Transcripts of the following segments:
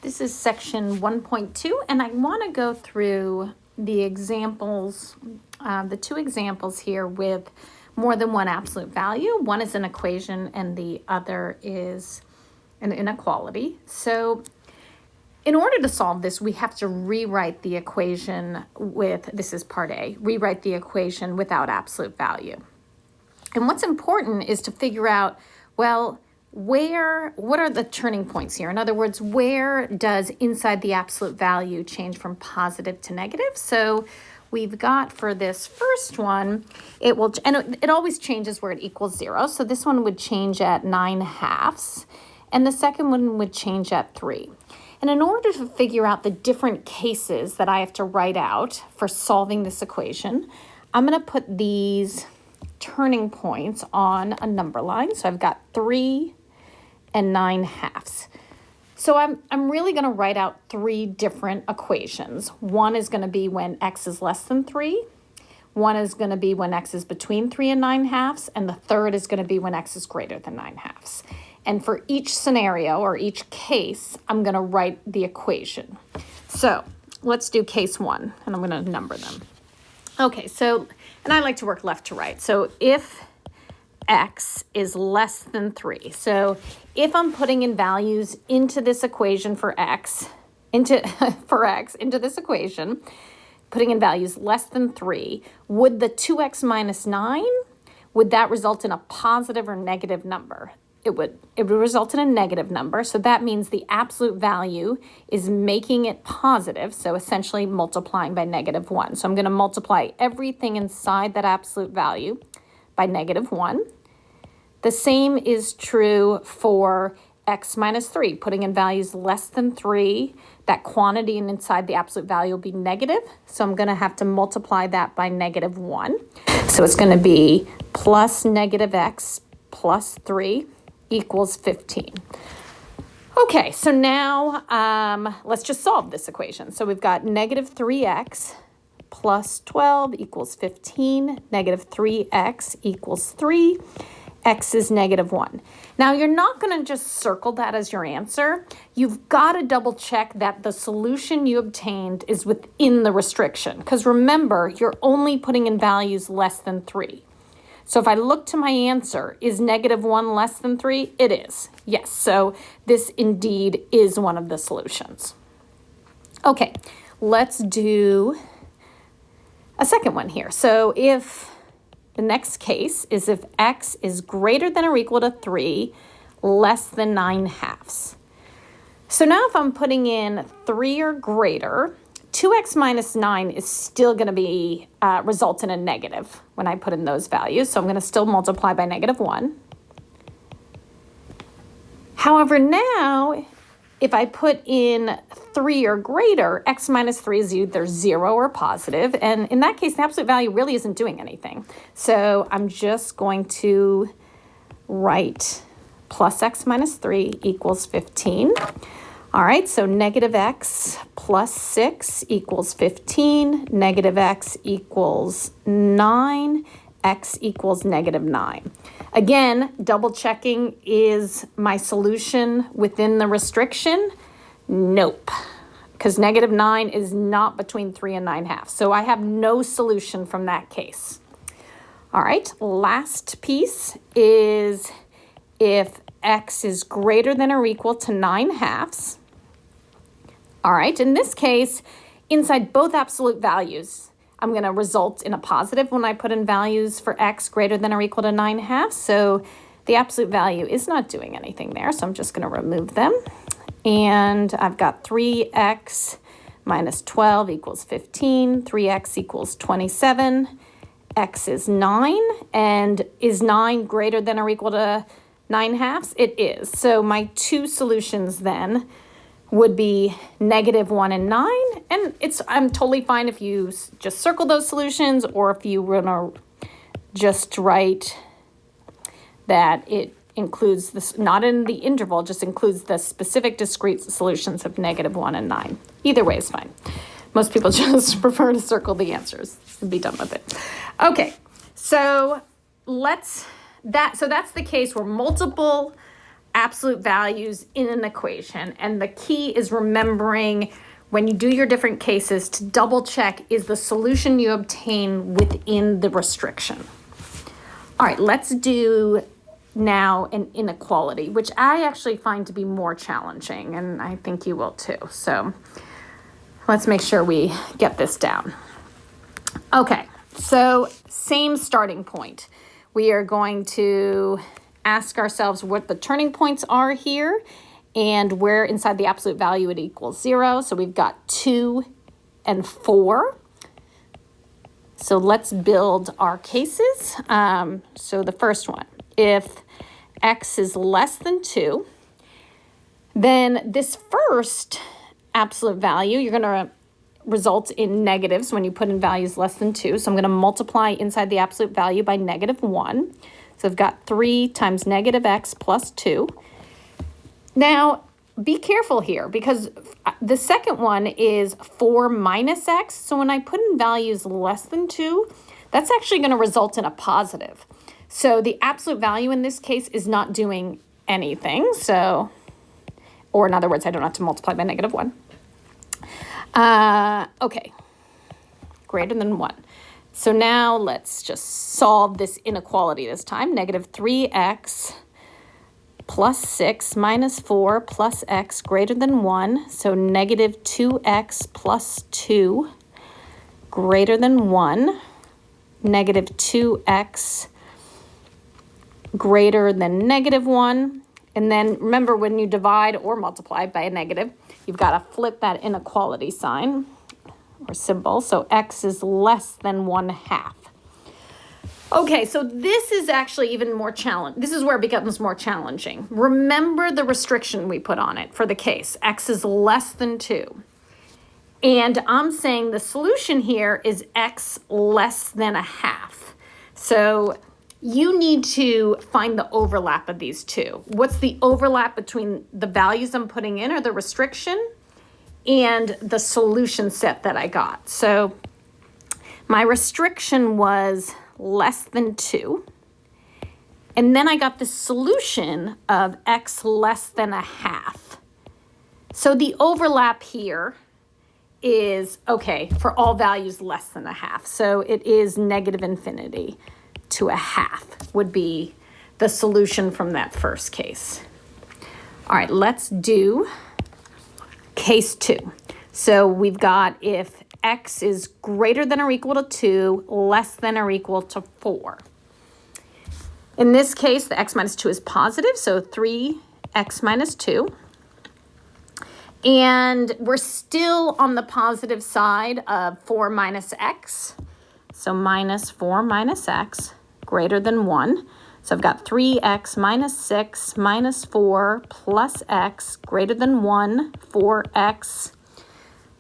This is section 1.2, and I want to go through the examples, the two examples here with more than one absolute value. One is an equation and the other is an inequality. So in order to solve this, we have to rewrite the equation with, this is part A, rewrite the equation without absolute value. And what's important is to figure out, well, what are the turning points here? In other words, where does inside the absolute value change from positive to negative? So we've got for this first one, it always changes where it equals 0. So this one would change at 9/2, and the second one would change at 3. And in order to figure out the different cases that I have to write out for solving this equation, I'm going to put these turning points on a number line. So I've got 3 and 9/2. So I'm really going to write out three different equations. One is going to be when x is less than 3. One is going to be when x is between 3 and 9/2. And the third is going to be when x is greater than 9/2. And for each scenario or each case, I'm going to write the equation. So let's do case 1, and I'm going to number them. Okay, so, and I like to work left to right. So if x is less than 3. So if I'm putting in values into this equation for x, into this equation, putting in values less than 3, would the 2x minus 9, would that result in a positive or negative number? It would result in a negative number. So that means the absolute value is making it positive. So essentially multiplying by -1. So I'm going to multiply everything inside that absolute value by -1. The same is true for x minus 3. Putting in values less than 3, that quantity inside the absolute value will be negative. So I'm going to have to multiply that by -1. So it's going to be plus -x plus 3 equals 15. Okay, so now let's just solve this equation. So we've got -3x plus 12 equals 15. -3x equals 3. X is -1. Now, you're not going to just circle that as your answer. You've got to double check that the solution you obtained is within the restriction. Because remember, you're only putting in values less than 3. So if I look to my answer, is -1 less than 3? It is. Yes, so this indeed is one of the solutions. Okay, let's do a second one here. So if the next case is if x is greater than or equal to 3, less than 9/2. So now if I'm putting in 3 or greater, 2x minus 9 is still going to be result in a negative when I put in those values. So I'm going to still multiply by -1. However, now if I put in 3 or greater, x minus 3 is either 0 or positive. And in that case, the absolute value really isn't doing anything. So I'm just going to write plus x minus 3 equals 15. All right, so -x plus 6 equals 15. -x equals 9. X equals -9. Again, double checking, is my solution within the restriction? Nope, because -9 is not between 3 and 9/2. So I have no solution from that case. All right, last piece is if x is greater than or equal to 9/2. All right, in this case, inside both absolute values, I'm going to result in a positive when I put in values for x greater than or equal to 9/2. So the absolute value is not doing anything there. So I'm just going to remove them. And I've got 3x minus 12 equals 15. 3x equals 27. X is 9. And is 9 greater than or equal to 9/2? It is. So my two solutions then would be -1 and 9, and I'm totally fine if you just circle those solutions, or if you want to just write that it includes this, not in the interval, just includes the specific discrete solutions of -1 and 9. Either way is fine. Most people just prefer to circle the answers and be done with it. Okay, so that's the case where multiple absolute values in an equation. And the key is remembering when you do your different cases to double check, is the solution you obtain within the restriction. All right, let's do now an inequality, which I actually find to be more challenging, and I think you will too. So let's make sure we get this down. Okay, so same starting point. We are going to ask ourselves what the turning points are here and where inside the absolute value it equals 0. So we've got 2 and 4. So let's build our cases. So the first one, if x is less than 2, then this first absolute value, you're going to result in negatives when you put in values less than 2. So I'm going to multiply inside the absolute value by -1. So I've got 3 times negative x plus 2. Now, be careful here because the second one is 4 minus x. So when I put in values less than 2, that's actually going to result in a positive. So the absolute value in this case is not doing anything. So, or in other words, I don't have to multiply by -1. Okay, greater than 1. So now let's just solve this inequality this time. Negative 3x plus 6 minus 4 plus x greater than 1. So negative 2x plus 2 greater than 1. Negative 2x greater than -1. And then remember, when you divide or multiply by a negative, you've got to flip that inequality sign or symbol. So x is less than 1/2. Okay, so this is actually even more challenging. This is where it becomes more challenging. Remember the restriction we put on it for the case. X is less than 2. And I'm saying the solution here is x less than 1/2. So you need to find the overlap of these two. What's the overlap between the values I'm putting in or the restriction and the solution set that I got? So my restriction was less than 2. And then I got the solution of x less than 1/2. So the overlap here is, okay, for all values less than 1/2. So it is negative infinity to 1/2 would be the solution from that first case. All right, let's do case 2. So we've got if x is greater than or equal to 2, less than or equal to 4. In this case, the x minus 2 is positive, so 3x minus 2. And we're still on the positive side of 4 minus x. So minus 4 minus x greater than 1. So I've got 3x minus 6 minus 4 plus x greater than 1, 4x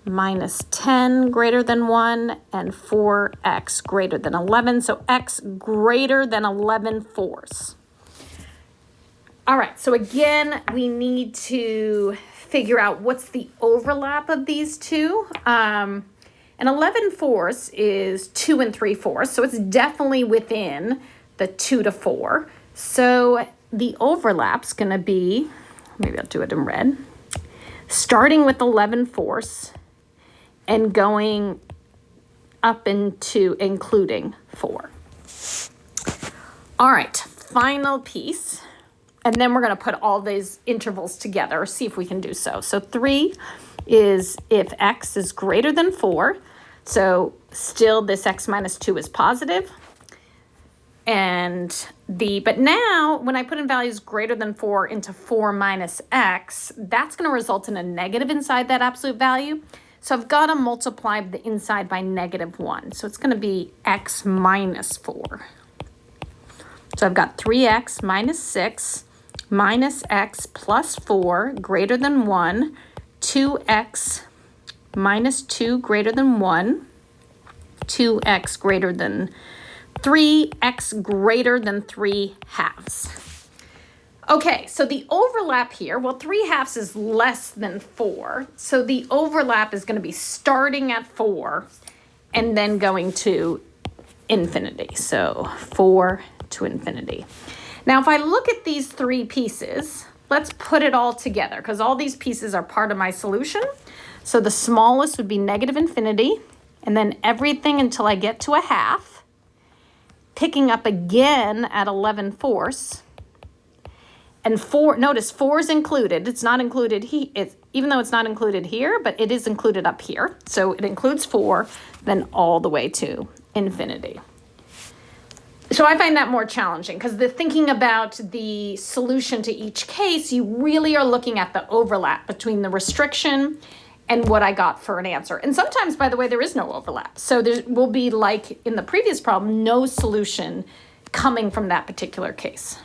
minus 10 greater than 1, and 4x greater than 11. So x greater than 11 fourths. All right, so again, we need to figure out what's the overlap of these two. And 11 fourths is 2 3/4, so it's definitely within the 2 to 4. So the overlap's going to be, maybe I'll do it in red, starting with 11 fourths and going up into including 4. All right, final piece. And then we're going to put all these intervals together, see if we can do so. So 3 is if x is greater than 4. So still this x minus 2 is positive. But now when I put in values greater than 4 into 4 minus x, that's going to result in a negative inside that absolute value. So I've got to multiply the inside by -1. So it's going to be x minus 4. So I've got 3x minus 6 minus x plus 4 greater than 1, 2x minus 2 greater than 1, 2x greater than 3, x greater than 3/2. Okay, so the overlap here, well, 3/2 is less than 4. So the overlap is going to be starting at 4 and then going to infinity. So 4 to infinity. Now, if I look at these three pieces, let's put it all together because all these pieces are part of my solution. So the smallest would be negative infinity, and then everything until I get to a half, picking up again at 11/4. And 4, notice 4 is included. It's not included even though it's not included here, but it is included up here. So it includes 4, then all the way to infinity. So I find that more challenging because thinking about the solution to each case, you really are looking at the overlap between the restriction and what I got for an answer. And sometimes, by the way, there is no overlap. So there will be, like in the previous problem, no solution coming from that particular case.